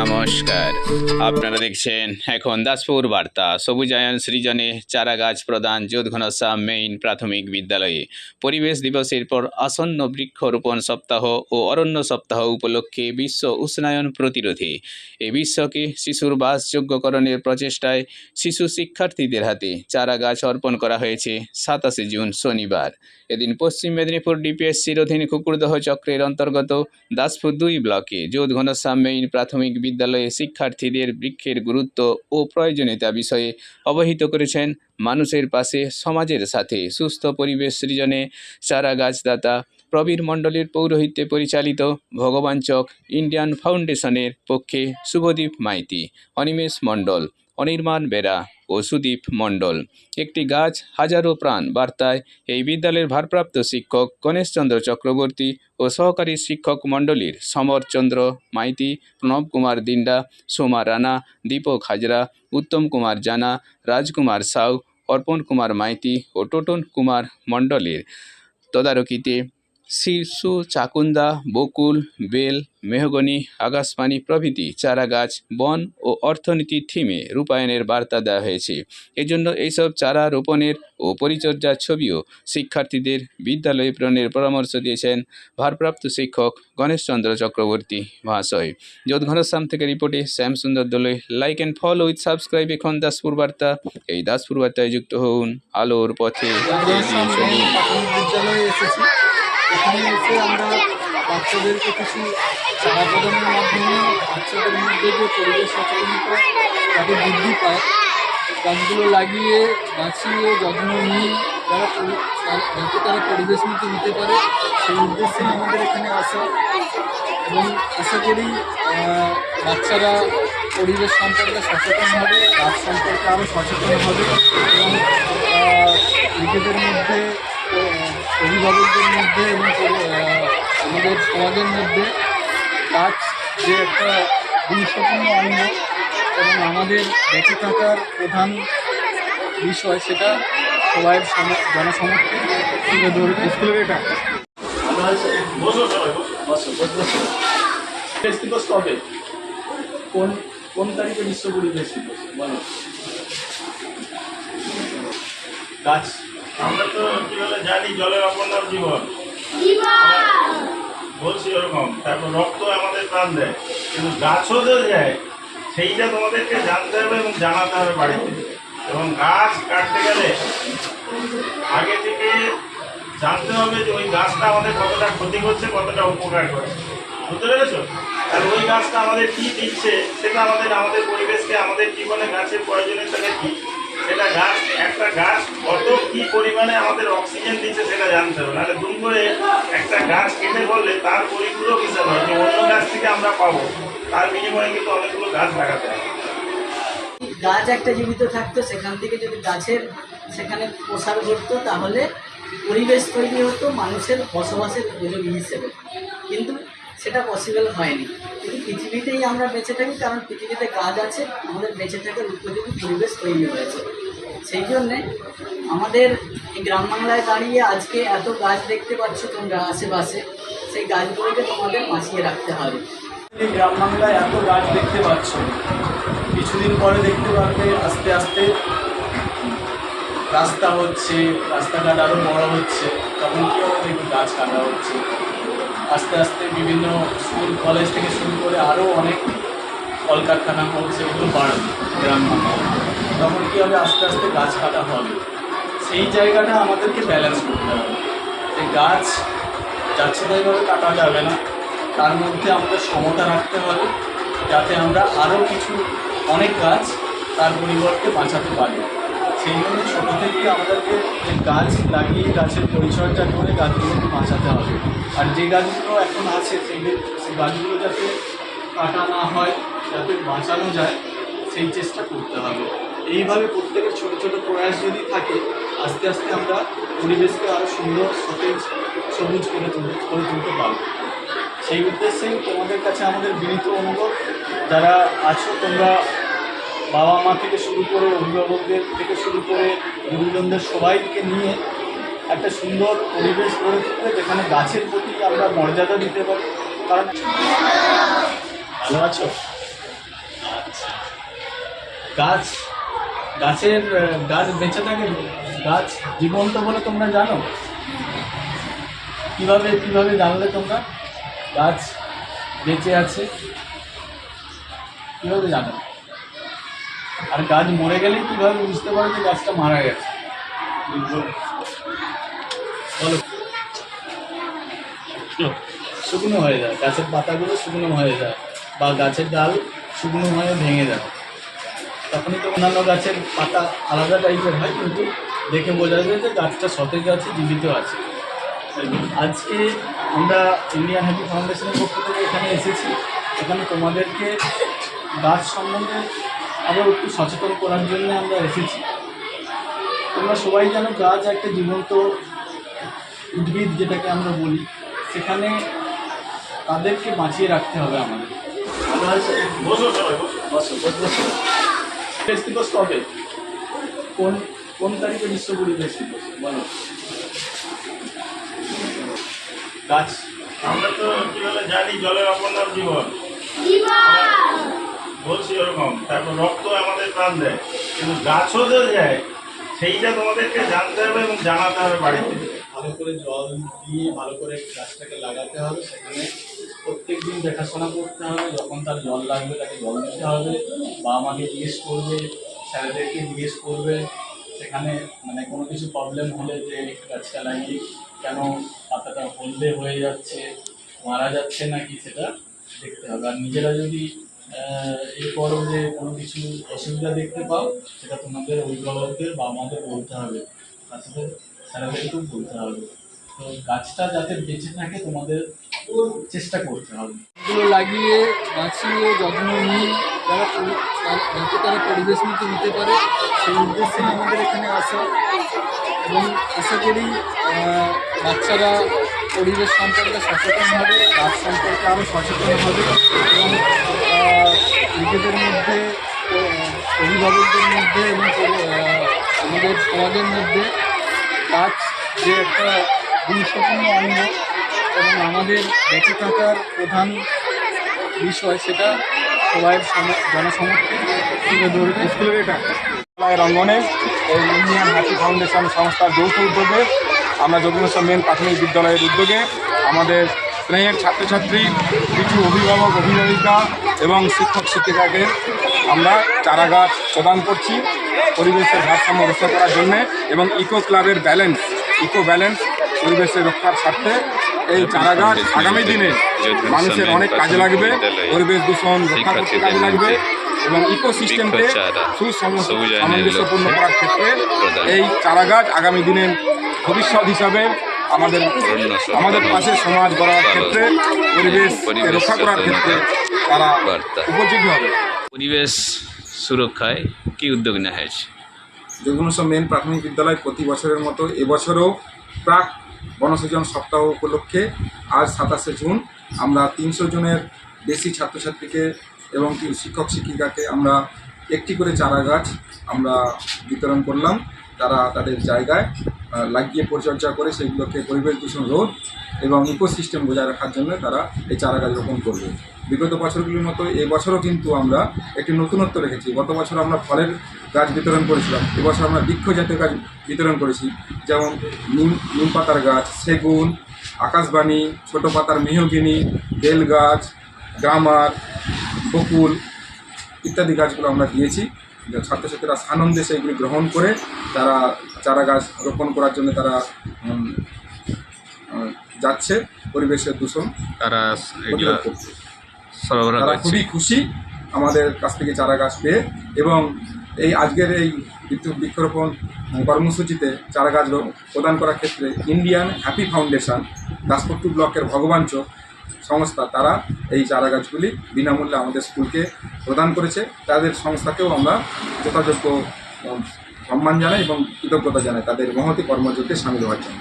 নমস্কার, আপনারা দেখছেন এখন দাসপুর বার্তা। সবুজায়ন সৃজনে চারা গাছ প্রদান যোধঘনশ্যাম মেইন প্রাথমিক বিদ্যালয়ে পরিবেশ দিবসের পর আসন্ন বৃক্ষরোপণ সপ্তাহ ও অরণ্য সপ্তাহ উপলক্ষে বিশ্ব উষ্ণায়ন প্রতিরোধে এই বিশ্বকে শিশুর বাসযোগ্যকরণের প্রচেষ্টায় শিশু শিক্ষার্থীদের হাতে চারা গাছ অর্পণ করা হয়েছে 27 জুন শনিবার। এদিন পশ্চিম মেদিনীপুর ডিপিএসসির অধীন কুকুরদহ চক্রের অন্তর্গত দাসপুর 2 ব্লকে যোধঘনশ্যাম মেইন প্রাথমিক বিদ্যালয়ে শিক্ষার্থীদের বৃক্ষের গুরুত্ব ও প্রয়োজনীয়তা বিষয়ে অবহিত করেছেন মানুষের পাশে সমাজের সাথে সুস্থ পরিবেশ সৃজনে চারা গাছদাতা প্রবীর মণ্ডলের পৌরোহিত্যে পরিচালিত ভগবান চক ইন্ডিয়ান ফাউন্ডেশনের পক্ষে শুভদীপ মাইতি, অনিমেষ মণ্ডল, অনির্বাণ বেরা ও সুদীপ মণ্ডল। একটি গাছ হাজারো প্রাণ বার্তায় এই বিদ্যালয়ের ভারপ্রাপ্ত শিক্ষক গণেশচন্দ্র চক্রবর্তী ও সহকারী শিক্ষক মণ্ডলীর সমরচন্দ্র মাইতি, প্রণব কুমার দিন্ডা, সোমা রানা, দীপক হাজরা, উত্তম কুমার জানা, রাজকুমার সাউ, অর্পণ কুমার মাইতি ও টোটন কুমার মণ্ডলের তদারকিতে শিশু চাকুন্দা, বকুল, বেল, মেহগনি, আকাশপানি প্রভৃতি চারা গাছ বন ও অর্থনীতির থিমে রূপায়ণের বার্তা দেওয়া হয়েছে। এজন্য এইসব চারা রোপণের ও পরিচর্যার ছবিও শিক্ষার্থীদের বিদ্যালয়ে প্রেরণের পরামর্শ দিয়েছেন ভারপ্রাপ্ত শিক্ষক গণেশচন্দ্র চক্রবর্তী মহাশয়। যোধঘনশ্যাম থেকে রিপোর্টে Shyamsundar Doloi. Like and follow with subscribe এখন দাসপুর বার্তা। এই দাসপুর বার্তায় যুক্ত হন আলোর পথে। বিদ্যালয়ে এসেছি, এখানে এসে আমরা বাচ্চাদেরকে কিছু চারা প্রদানের মাধ্যমে বাচ্চাদের মধ্যে যে পরিবেশ সচেতনতা যাতে বৃদ্ধি পায়, গাছগুলো লাগিয়ে বাঁচিয়ে যত্ন নিয়ে যাতে তারা পরিবেশ মুক্ত নিতে পারে সেই উদ্দেশ্যে আমাদের এখানে আসা। এবং আশা করি বাচ্চারা পরিবেশ সম্পর্কে সচেতন হবে, গাছ সম্পর্কে আরও সচেতন হবে এবং নিজেদের মধ্যে, অভিভাবকদের মধ্যে এবং আমাদের সমাজের মধ্যে গাছ যে একটা গুরুত্বপূর্ণ অঙ্গ এবং আমাদের বেঁচে থাকার প্রধান বিষয়, সেটা সবাই জনসমক্ষে তুলে ধরবে। স্কুলের এটা দিবস কবে, কোন তারিখে বিশ্ব পরিবেশ দিবস বলো? গাছ আমরা তো কি বলে জানি জলের অপর নাম জীবন, বলছি ওরকম। তারপর রক্ত আমাদের প্রাণ দেয়, কিন্তু গাছও যে দেয় সেইটা তোমাদেরকে জানতে হবে এবং জানাতে হবে বাড়িতে। এবং গাছ কাটতে গেলে আগে থেকে জানতে হবে যে ওই গাছটা আমাদের কতটা ক্ষতি করছে, কতটা উপকার করছে, বুঝতে পেরেছো? আর ওই গাছটা আমাদের কী দিচ্ছে সেটা আমাদের পরিবেশকে, আমাদের জীবনে গাছের প্রয়োজনীয়তা কী, সেটা গাছ, একটা গাছ কত কী পরিমাণে আমাদের অক্সিজেন দিচ্ছে সেটা জানতে হবে। নাহলে দুম করে একটা গাছ কেটে বললে তার পরিপূরক হিসাবে যে অন্য গাছ থেকে আমরা পাবো, তার বিনিময়ে কিন্তু অনেকগুলো গাছ লাগাতে হবে। গাছ একটা জীবিত থাকতো, সেখান থেকে যদি গাছের সেখানে প্রসার ঘটতো তাহলে পরিবেশ তৈরি হতো মানুষের বসবাসের উপযোগী হিসেবে, কিন্তু সেটা পসিবল হয়নি। কিন্তু পৃথিবীতেই আমরা বেঁচে থাকি, কারণ পৃথিবীতে গাছ আছে, আমাদের বেঁচে থাকার উপযোগী পরিবেশ তৈরি হয়েছে। সেই জন্যে আমাদের এই গ্রাম বাংলায় দাঁড়িয়ে আজকে এত গাছ দেখতে পাচ্ছ তোমরা আশেপাশে, সেই গাছগুলোকে তোমাদের বাঁচিয়ে রাখতে হবে। এই গ্রাম বাংলায় এত গাছ দেখতে পাচ্ছ, কিছুদিন পরে দেখতে পারবে আস্তে আস্তে রাস্তা হচ্ছে, রাস্তাঘাট আরও বড় হচ্ছে, তখন কী হবে দেখবে গাছ কাটা হচ্ছে। আস্তে আস্তে বিভিন্ন স্কুল কলেজ থেকে শুরু করে আরও অনেক কলকারখানা হচ্ছে, এগুলো বাড়বে গ্রাম বাংলায়, তখন কী হবে আস্তে আস্তে গাছ কাটা হবে। সেই জায়গাটা আমাদেরকে ব্যালেন্স করতে হবে যে গাছ যাচ্ছে তাইভাবে কাটা যাবে না, তার মধ্যে আমাদের সমতা রাখতে হবে যাতে আমরা আরও কিছু অনেক গাছ তার পরিবর্তে বাঁচাতে পারি। সেই জন্য ছোটো থেকেই আমাদেরকে যে গাছ লাগিয়ে গাছের পরিচর্যা করে গাছগুলোকে বাঁচাতে হবে। আর যে গাছগুলো এখন আছে সেই গাছগুলো যাতে কাটা না হয়, যাতে বাঁচানো যায়, সেই চেষ্টা করতে হবে। এইভাবে প্রত্যেকের ছোটো ছোটো প্রয়াস যদি থাকে, আস্তে আস্তে আমরা পরিবেশকে আরও সুন্দর, সতেজ, সবুজ করে তুলতে পারব। সেই উদ্দেশ্যেই তোমাদের কাছে আমাদের বিনীত অনুরোধ, যারা আছো তোমরা বাবা মা থেকে শুরু করে, অভিভাবকদের থেকে শুরু করে, গুরুজনদের সবাইকে নিয়ে একটা সুন্দর পরিবেশ গড়ে তুলতে, যেখানে গাছের প্রতি আমরা মর্যাদা দিতে পারি কারণ ভালো আছো? আচ্ছা, গাছ বেঁচে থাকে, গাছ জীবন্ত বলে তোমরা জানো? কিভাবে জানলে তোমরা গাছ বেঁচে আছে? কিভাবে জানো? আর গাছ মরে গেলে কিভাবে বুঝতে পারো যে গাছটা মারা গেছে? বলো। শুকনো হয়ে যায়, গাছের পাতাগুলো শুকনো হয়ে যায় বা গাছের ডাল শুকনো হয়ে ভেঙে যায়, তখনই তো অন্যান্য গাছের পাতা আলাদা টাইপের হয়, কিন্তু দেখে বোঝা যায় যে গাছটা সতেজ আছে, জীবিত আছে। আজকে আমরা ইন্ডিয়ান হ্যাপি ফাউন্ডেশনের পক্ষ থেকে এখানে এসেছি। এখানে তোমাদেরকে গাছ সম্বন্ধে আবার একটু সচেতন করার জন্য আমরা এসেছি। তোমরা সবাই জানো গাছ একটা জীবন্ত উদ্ভিদ, যেটাকে আমরা বলি। সেখানে তাদেরকে বাঁচিয়ে রাখতে হবে আমাদের। ভালো আছে? বসো সবাই, বসো। বসো। পরিবেশ দিবস কবে? কোন তারিখে বিশ্ব পরিবেশ দিবস বলো? গাছ আমরা তো কীভাবে জানি জলের অপর নাম জীবন, বলছি ওরকম। তারপর রক্ত আমাদের প্রাণ দেয়, কিন্তু গাছও যে দেয় সেইটা তোমাদেরকে জানতে হবে এবং জানাতে হবে বাড়িতে। ভালো করে জল দিয়ে ভালো করে গাছটাকে লাগাতে হবে। সেখানে প্রত্যেক দিন দেখাশোনা করতে হবে। যখন তার জল লাগবে তাকে জল দিতে হবে, বা আমাকে জিজ্ঞেস করবে, স্যারেদেরকে জিজ্ঞেস করবে। সেখানে মানে কোনো কিছু প্রবলেম হলে যে গাছটা লাগিয়ে কেন পাতাটা হলদে হয়ে যাচ্ছে, মারা যাচ্ছে নাকি, সেটা দেখতে হবে। আর নিজেরা যদি এরপরও যে কোনো কিছু অসুবিধা দেখতে পাও, সেটা তোমাদের অভিভাবকদের বা আমাদের বলতে হবে, তাছাড়া স্যারেদেরকেও বলতে হবে। তো গাছটা যাতে বেঁচে থাকে তোমাদের চেষ্টা করতে হবে। এগুলো লাগিয়ে বাঁচিয়ে যত্ন নিয়ে যাতে তারা পরিবেশ মুক্ত নিতে পারে, সেই উদ্দেশ্যে আমাদের এখানে আসা। এবং আশা করি বাচ্চারা পরিবেশ সম্পর্কে সচেতন হবে, গাছ সম্পর্কে আরও সচেতন হবে, এবং নিজেদের মধ্যে, অভিভাবকদের মধ্যে এবং আমাদের সমাজের মধ্যে গাছ যে একটা গুরুত্বপূর্ণ অঙ্গ এবং আমাদের বেঁচে থাকার প্রধান বিষয়, সেটা সবাই জনসমক্ষে তুলে ধরবে। স্কুলের এটা অঙ্গনে এই ইন্ডিয়ান হ্যাপি ফাউন্ডেশন সংস্থার যৌথ উদ্যোগে আমরা যোগেন্দ্র মেন প্রাথমিক বিদ্যালয়ের উদ্যোগে আমাদের স্নেহের ছাত্রছাত্রী, কিছু অভিভাবক অভিভাবিকা এবং শিক্ষক শিক্ষিকাকে আমরা চারা গাছ প্রদান করছি পরিবেশের ভারসাম্য রক্ষা করার জন্যে, এবং ইকো ক্লাবের ইকো ব্যালেন্স পরিবেশের রক্ষার স্বার্থে এই চারা গাছ আগামী দিনে মানুষের অনেক কাজে লাগবে, পরিবেশ দূষণ রক্ষা করতে কাজে লাগবে, এবং ইকোসিস্টেমকে সামঞ্জস্যপূর্ণ করার ক্ষেত্রে এই চারা গাছ আগামী দিনের ভবিষ্যৎ হিসাবে আমাদের পাশে সমাজ গড়ার ক্ষেত্রে, পরিবেশ রক্ষা করার ক্ষেত্রে তারা উপযোগী হবে। পরিবেশ সুরক্ষায় কি উদ্যোগ নেওয়া হয়েছে? যোগেন্দ্র মেন প্রাথমিক বিদ্যালয় প্রতি বছরের মতো এবছরও প্রাক বনসৃজন সপ্তাহ উপলক্ষে আজ 27শে জুন আমরা 300 জনের বেশি ছাত্রছাত্রীকে এবং শিক্ষক শিক্ষিকাকে আমরা একটি করে চারা গাছ আমরা বিতরণ করলাম। তারা তাদের জায়গায় লাগিয়ে পরিচর্যা করে সেগুলোকে পরিবেশ দূষণ রোধ এবং ইকোসিস্টেম বজায় রাখার জন্য তারা এই চারা গাছ রোপণ করবে। বিগত বছরগুলির মতো এবছরও কিন্তু আমরা একটি নতুনত্ব রেখেছি। গত বছর আমরা ফলের গাছ বিতরণ করেছিলাম, এবছর আমরা বৃক্ষ জাতীয় গাছ বিতরণ করেছি, যেমন নিম পাতার গাছ, সেগুন, আকাশবাণী, ছোটো পাতার মেহগিনি, বেল গাছ, গ্রামার, বকুল ইত্যাদি গাছগুলো আমরা দিয়েছি। ছাত্রছাত্রীরা সানন্দে সেইগুলি গ্রহণ করে তারা চারা গাছ রোপণ করার জন্য তারা যাচ্ছে পরিবেশের দূষণ তারা খুবই খুশি আমাদের কাছ থেকে চারা গাছ পেয়ে। এবং এই আজকের এই বৃক্ষরোপণ কর্মসূচিতে চারা গাছ প্রদান করার ক্ষেত্রে ইন্ডিয়ান হ্যাপি ফাউন্ডেশন দাসপুর ব্লকের ভগবান চোক সংস্থা তারা এই চারা গাছগুলি বিনামূল্যে আমাদের স্কুলকে প্রদান করেছে। তাদের সংস্থাকেও আমরা যথাযোগ্য সম্মান জানাই এবং কৃতজ্ঞতা জানাই তাদের মহতি কর্মযজ্ঞে সামিল হওয়ার জন্য।